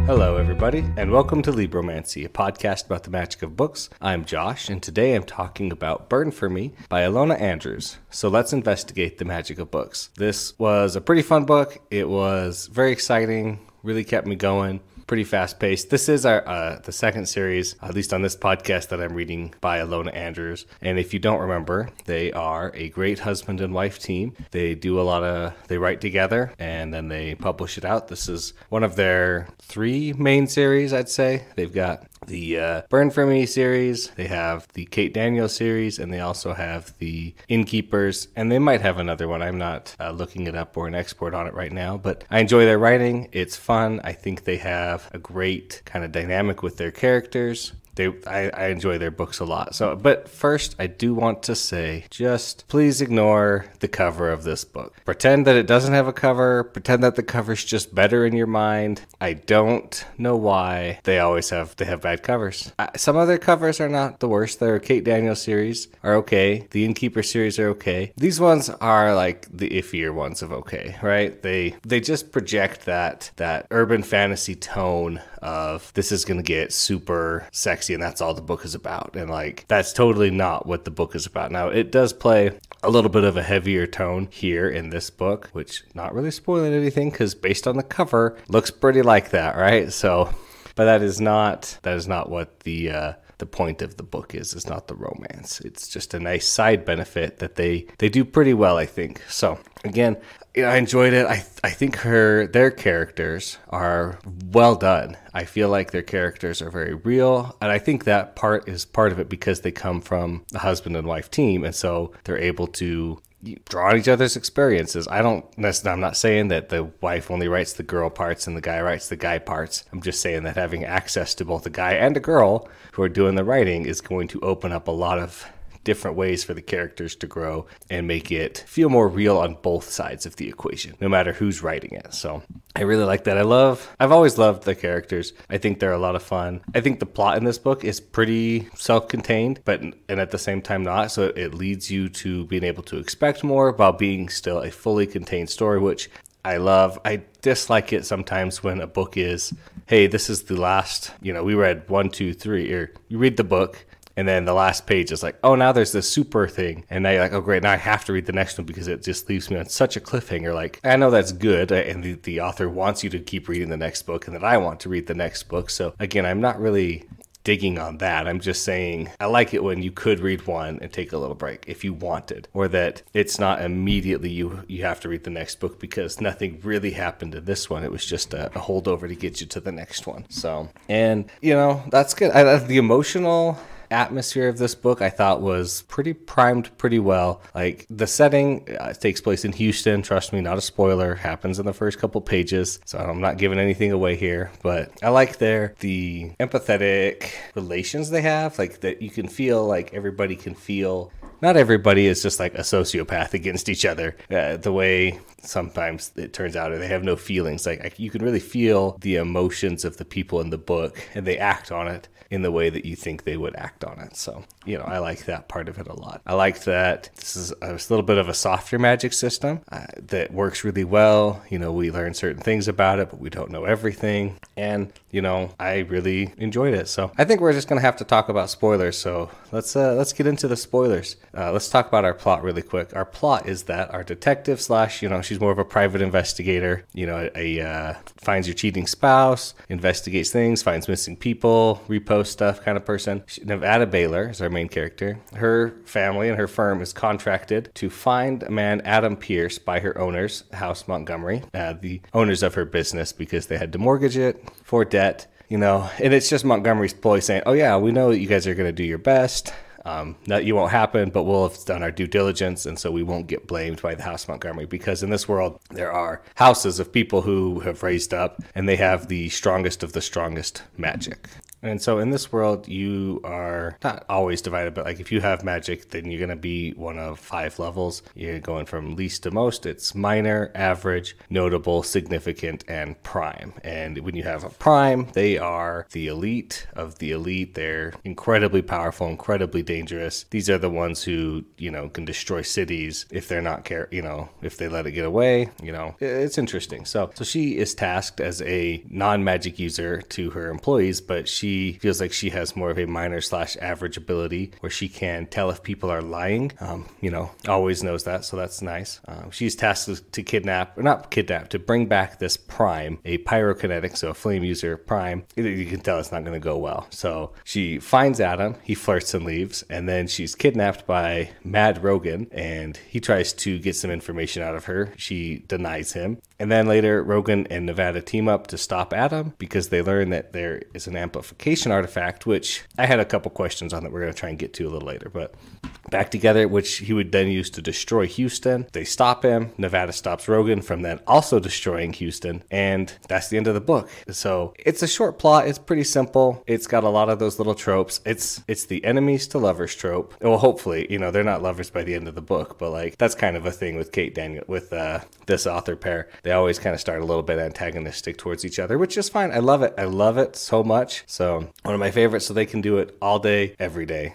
Hello, everybody, and welcome to Libromancy, a podcast about the magic of books. I'm Josh, and today I'm talking about Burn For Me by Ilona Andrews. So let's investigate the magic of books. This was a pretty fun book. It was very exciting, really kept me going. Pretty fast-paced. This is our the second series, at least on this podcast, that I'm reading by Ilona Andrews. And if you don't remember, they are a great husband and wife team. They write together and then they publish it out. This is one of their three main series, I'd say. They've got the Burn For Me series, they have the Kate Daniels series, and they also have the Innkeepers, and they might have another one. I'm not looking it up or an export on it right now, but I enjoy their writing. It's fun. I think they have a great kind of dynamic with their characters. I enjoy their books a lot. But first, I do want to say, just please ignore the cover of this book. Pretend that it doesn't have a cover. Pretend that the cover's just better in your mind. I don't know why they have bad covers. Some other covers are not the worst. Their Kate Daniels series are okay. The Innkeeper series are okay. These ones are like the iffier ones of okay, right? They just project that urban fantasy tone of this is going to get super sexy and that's all the book is about. And like, that's totally not what the book is about. Now, it does play a little bit of a heavier tone here in this book, which not really spoiling anything because based on the cover, looks pretty like that, right? So, but that is not what the point of the book is. It's not the romance. It's just a nice side benefit that they do pretty well, I think. So again, I enjoyed it. I think their characters are well done. I feel like their characters are very real, and I think that part is part of it because they come from a husband and wife team, and so they're able to draw on each other's experiences. I'm not saying that the wife only writes the girl parts and the guy writes the guy parts. I'm just saying that having access to both a guy and a girl who are doing the writing is going to open up a lot of different ways for the characters to grow and make it feel more real on both sides of the equation, no matter who's writing it. So I really like that. I've always loved the characters. I think they're a lot of fun. I think the plot in this book is pretty self-contained, and at the same time not. So it leads you to being able to expect more while being still a fully contained story, which I love. I dislike it sometimes when a book is, hey, this is the last, we read 1, 2, 3, or you read the book, and then the last page is like, oh, now there's this super thing. And now you're like, oh, great, now I have to read the next one because it just leaves me on such a cliffhanger. Like, I know that's good, and the author wants you to keep reading the next book, and that I want to read the next book. So, again, I'm not really digging on that. I'm just saying I like it when you could read one and take a little break if you wanted, or that it's not immediately you have to read the next book because nothing really happened in this one. It was just a holdover to get you to the next one. So, and, that's good. The emotional atmosphere of this book I thought was primed pretty well. Like, the setting takes place in Houston. Trust me, not a spoiler. Happens in the first couple pages, so I'm not giving anything away here. But I like the empathetic relations they have, like that you can feel like everybody can feel. Not everybody is just like a sociopath against each other, the way sometimes it turns out, or they have no feelings. Like, you can really feel the emotions of the people in the book, and they act on it in the way that you think they would act on it. So, I like that part of it a lot. I like that this is a little bit of a softer magic system that works really well. We learn certain things about it, but we don't know everything. And, I really enjoyed it. So I think we're just going to have to talk about spoilers. So let's get into the spoilers. Let's talk about our plot really quick. Our plot is that our detective / she's more of a private investigator, finds your cheating spouse, investigates things, finds missing people, reposts stuff kind of person. Nevada Baylor is our main character. Her family and her firm is contracted to find a man, Adam Pierce, by her owners, House Montgomery, the owners of her business, because they had to mortgage it for debt, and it's just Montgomery's ploy saying, oh yeah, we know that you guys are going to do your best. That you won't happen, but we'll have done our due diligence, and so we won't get blamed by the House Montgomery, because in this world there are houses of people who have raised up, and they have the strongest of the strongest magic. And so in this world, you are not always divided, but like if you have magic, then you're going to be one of 5 levels. You're going from least to most. It's minor, average, notable, significant, and prime. And when you have a prime, they are the elite of the elite. They're incredibly powerful, incredibly dangerous. These are the ones who, can destroy cities if they're not if they let it get away. It's interesting. So she is tasked as a non-magic user to her employees, but she feels like she has more of a minor/average ability where she can tell if people are lying. Always knows that, so that's nice. She's tasked to bring back this prime, a pyrokinetic, so a flame user prime. You can tell it's not going to go well. So she finds Adam, he flirts and leaves, and then she's kidnapped by Mad Rogan, and he tries to get some information out of her. She denies him. And then later, Rogan and Nevada team up to stop Adam because they learn that there is an amplification artifact, which I had a couple questions on that we're going to try and get to a little later. But back together, which he would then use to destroy Houston. They stop him. Nevada stops Rogan from then also destroying Houston. And that's the end of the book. So it's a short plot. It's pretty simple. It's got a lot of those little tropes. It's the enemies to lovers trope. Well, hopefully, they're not lovers by the end of the book, but like that's kind of a thing with Kate Daniel, with this author pair. They always kind of start a little bit antagonistic towards each other, which is fine. I love it. I love it so much. So one of my favorites, so they can do it all day, every day.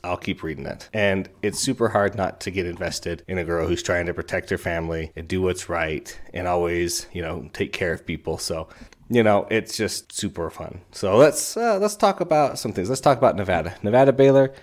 I'll keep reading it. And it's super hard not to get invested in a girl who's trying to protect her family and do what's right and always, take care of people. So it's just super fun. So let's talk about some things. Let's talk about Nevada. Nevada Baylor.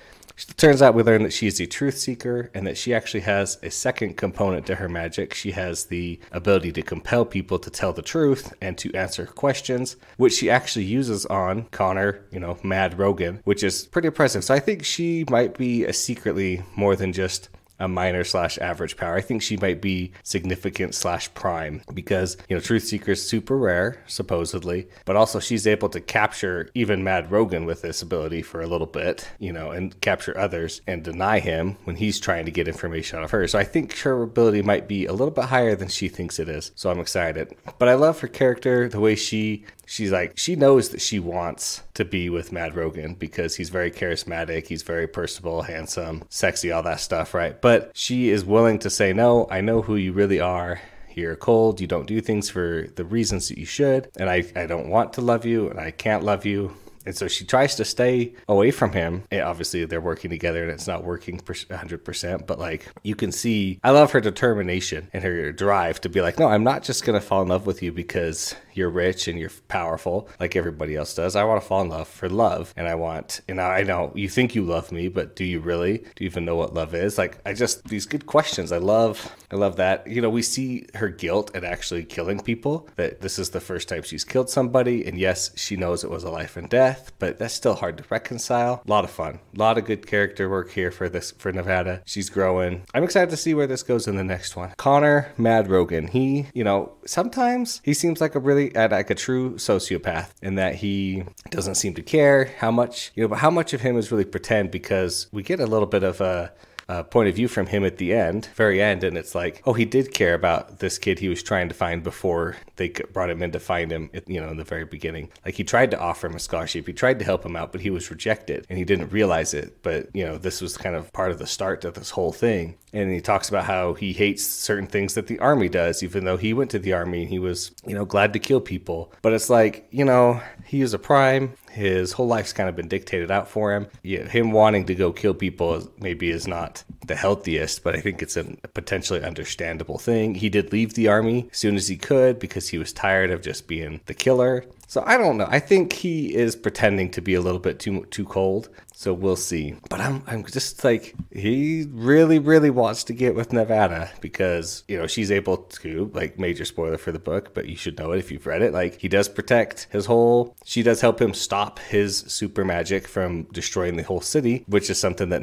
It turns out we learned that she's a truth seeker and that she actually has a second component to her magic. She has the ability to compel people to tell the truth and to answer questions, which she actually uses on Connor, Mad Rogan, which is pretty impressive. So I think she might be a secretly more than just a minor/average power. I think she might be significant/prime because, Truth Seeker is super rare, supposedly, but also she's able to capture even Mad Rogan with this ability for a little bit, and capture others and deny him when he's trying to get information out of her. So I think her ability might be a little bit higher than she thinks it is. So I'm excited. But I love her character, the way she knows that she wants to be with Mad Rogan because he's very charismatic, he's very personable, handsome, sexy, all that stuff, right? But she is willing to say, no, I know who you really are. You're cold, you don't do things for the reasons that you should, and I don't want to love you, and I can't love you. And so she tries to stay away from him. And obviously, they're working together and it's not working 100%. But like you can see, I love her determination and her drive to be like, no, I'm not just going to fall in love with you because you're rich and you're powerful like everybody else does. I want to fall in love for love. And I know you think you love me, but do you really? Do you even know what love is? Like, these good questions. I love that. We see her guilt at actually killing people, that this is the first time she's killed somebody. And yes, she knows it was a life and death, but that's still hard to reconcile. A lot of fun. A lot of good character work here for Nevada. She's growing. I'm excited to see where this goes in the next one. Connor Mad Rogan. He, sometimes he seems like a true sociopath in that he doesn't seem to care how much, but how much of him is really pretend, because we get a little bit of a point of view from him at the very end, and it's like, oh, he did care about this kid he was trying to find before they brought him in to find him, in the very beginning. Like, he tried to offer him a scholarship, he tried to help him out, but he was rejected, and he didn't realize it. But, this was kind of part of the start to this whole thing. And he talks about how he hates certain things that the army does, even though he went to the army and he was, glad to kill people. But it's like, he is a prime. His whole life's kind of been dictated out for him. Yeah, him wanting to go kill people maybe is not the healthiest, but I think it's a potentially understandable thing. He did leave the army as soon as he could because he was tired of just being the killer. So I don't know. I think he is pretending to be a little bit too cold. So we'll see. But I'm just like, he really, really wants to get with Nevada because, she's able to, like, major spoiler for the book, but you should know it if you've read it. Like, he does protect she does help him stop his super magic from destroying the whole city, which is something that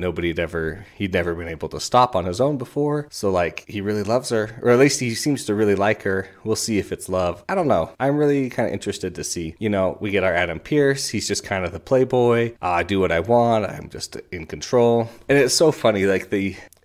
he'd never been able to stop on his own before. So like, he really loves her, or at least he seems to really like her. We'll see if it's love. I don't know. I'm really kind of interested to see, we get our Adam Pierce. He's just kind of the playboy. I do what I want. I'm just in control. And it's so funny, like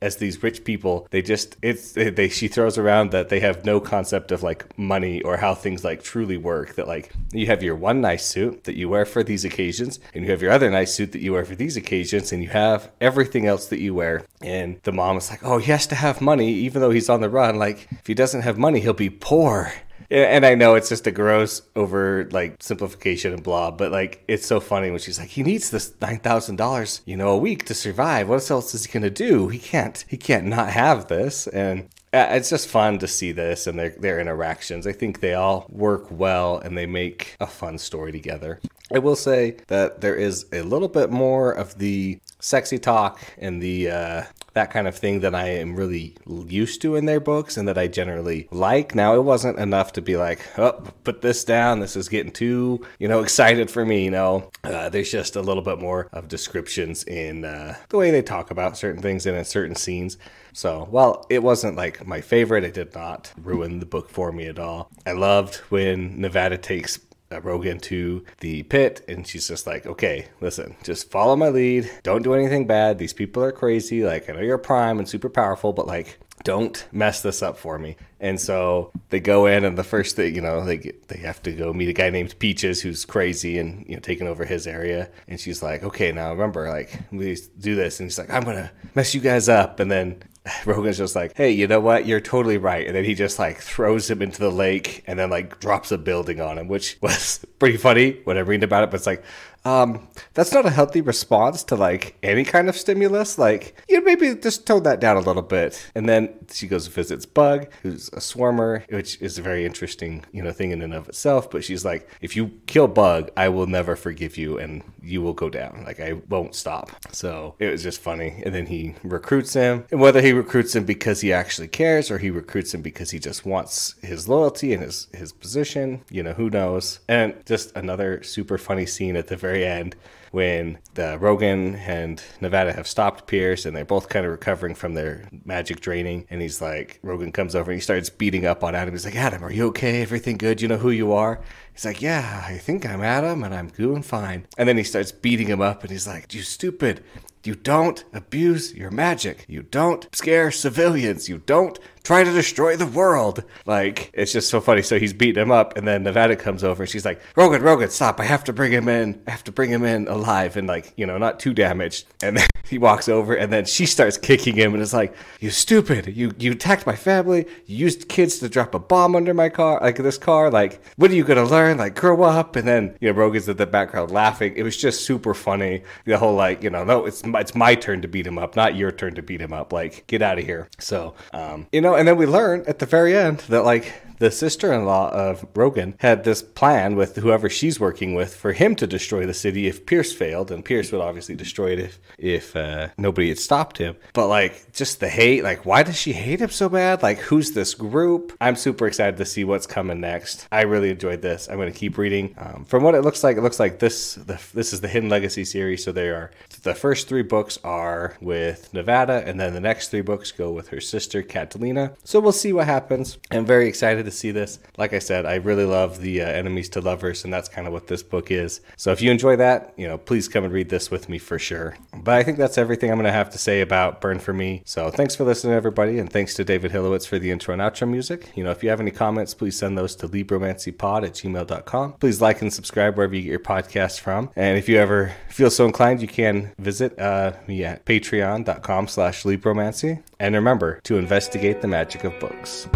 as these rich people, she throws around that they have no concept of like money or how things like truly work. That like you have your one nice suit that you wear for these occasions, and you have your other nice suit that you wear for these occasions, and you have everything else that you wear. And the mom is like, oh, he has to have money even though he's on the run. Like if he doesn't have money, he'll be poor. And I know it's just a gross over like simplification and blah, but like it's so funny when she's like, he needs this $9,000, a week to survive. What else is he gonna do? He can't not have this. And it's just fun to see this and their interactions. I think they all work well and they make a fun story together. I will say that there is a little bit more of the sexy talk and the that kind of thing that I am really used to in their books and that I generally like. Now, it wasn't enough to be like, oh, put this down. This is getting too, excited for me. There's just a little bit more of descriptions in the way they talk about certain things and in certain scenes. So, while it wasn't like my favorite, it did not ruin the book for me at all. I loved when Nevada takes Rogan to the pit and she's just like, okay, listen, just follow my lead. Don't do anything bad. These people are crazy. Like, I know you're prime and super powerful, but like, don't mess this up for me. And so they go in, and the first thing, they have to go meet a guy named Peaches who's crazy and, taking over his area. And she's like, okay, now remember, like, we do this. And he's like, I'm going to mess you guys up. And then Rogan's just like, hey, you know what? You're totally right. And then he just like throws him into the lake and then like drops a building on him, which was pretty funny when I read about it. But it's like, that's not a healthy response to like any kind of stimulus. Like, maybe just tone that down a little bit. And then she goes and visits Bug, who's a swarmer, which is a very interesting, thing in and of itself. But she's like, if you kill Bug, I will never forgive you and you will go down. Like, I won't stop. So it was just funny. And then he recruits him. And whether he recruits him because he actually cares or he recruits him because he just wants his loyalty and his position, who knows. And just another super funny scene at the very end when the Rogan and Nevada have stopped Pierce and they're both kind of recovering from their magic draining. And he's like, Rogan comes over and he starts beating up on Adam. He's like, Adam, are you okay? Everything good? You know who you are? He's like, yeah, I think I'm Adam and I'm doing fine. And then he starts beating him up and he's like, you stupid. You don't abuse your magic. You don't scare civilians. You don't try to destroy the world. Like, it's just so funny. So he's beating him up, and then Nevada comes over, and she's like, Rogan, stop. I have to bring him in alive and, like, not too damaged. And then he walks over, and then she starts kicking him, and is like, you stupid. You attacked my family. You used kids to drop a bomb under my car, like this car. Like, what are you going to learn? Like, grow up. And then, Rogan's in the background laughing. It was just super funny. The whole, like, no, it's my turn to beat him up, not your turn to beat him up. Like, get out of here. So, and then we learn at the very end that, like, the sister-in-law of Rogan had this plan with whoever she's working with for him to destroy the city if Pierce failed, and Pierce would obviously destroy it if nobody had stopped him. But like, just the hate, like, why does she hate him so bad? Like, who's this group? I'm super excited to see what's coming next. I really enjoyed this. I'm going to keep reading. From what it looks like this is the Hidden Legacy series. So the first 3 books are with Nevada, and then the next 3 books go with her sister Catalina. So we'll see what happens. I'm very excited to see this. Like I said, I really love the enemies to lovers, and that's kind of what this book is. So if you enjoy that, please come and read this with me for sure. But I think that's everything I'm going to have to say about Burn For Me. So thanks for listening, everybody, and thanks to David Hillowitz for the intro and outro music. If you have any comments, please send those to libromancypod@gmail.com. Please like and subscribe wherever you get your podcasts from. And if you ever feel so inclined, you can visit me at patreon.com/libromancy. And remember to investigate the magic of books.